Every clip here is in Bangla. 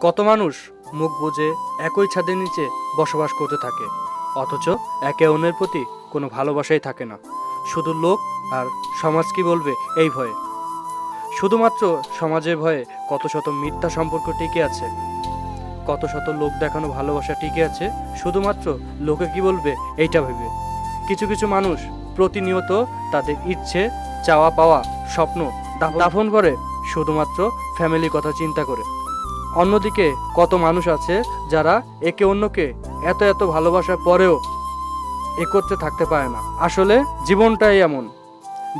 কত মানুষ মুখ বুজে একই ছাদের নিচে বসবাস করতে থাকে, অথচ একে অন্যের প্রতি কোনো ভালোবাসাই থাকে না। শুধু লোক আর সমাজ কি বলবে এই ভয়ে। শুধুমাত্র সমাজের ভয়ে কত শত মিথ্যা সম্পর্ক টিকে আছে, কত শত লোক দেখানো ভালোবাসা টিকে আছে শুধুমাত্র লোকে কি বলবে এইটা ভেবে। কিছু কিছু মানুষ প্রতিনিয়ত তাদের ইচ্ছে, চাওয়া পাওয়া, স্বপ্ন দাফন করে শুধুমাত্র ফ্যামিলির কথা চিন্তা করে। অন্যদিকে কত মানুষ আছে যারা একে অন্যকে এত এত ভালোবাসার পরেও একত্রে থাকতে পারে না। আসলে জীবনটাই এমন,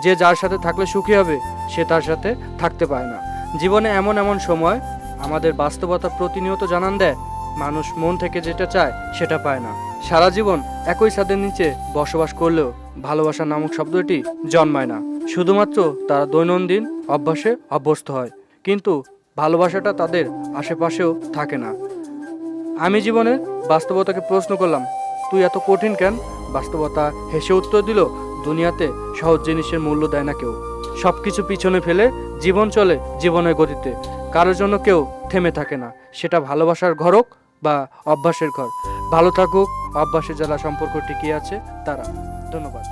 যে যার সাথে থাকলে সুখী হবে সে তার সাথে থাকতে পারে না। জীবনে এমন এমন সময় আমাদের বাস্তবতা প্রতিনিয়ত জানান দেয়, মানুষ মন থেকে যেটা চায় সেটা পায় না। সারা জীবন একই ছাদের নিচে বসবাস করলেও ভালোবাসা নামক শব্দটি জন্মায় না, শুধুমাত্র তারা দৈনন্দিন অভ্যাসে অভ্যস্ত হয়, কিন্তু ভালোবাসাটা তাদের আশেপাশেও থাকে না। আমি জীবনের বাস্তবতাকে প্রশ্ন করলাম, তুই এত কঠিন কেন? বাস্তবতা হেসে উত্তর দিল, দুনিয়াতে সহজ জিনিসের মূল্য দেয় না কেউ। সব কিছু পিছনে ফেলে জীবন চলে জীবনের গতিতে, কারোর জন্য কেউ থেমে থাকে না, সেটা ভালোবাসার ঘর হোক বা অভ্যাসের ঘর। ভালো থাকুক অভ্যাসে যারা সম্পর্ক টিকিয়ে আছে তারা। ধন্যবাদ।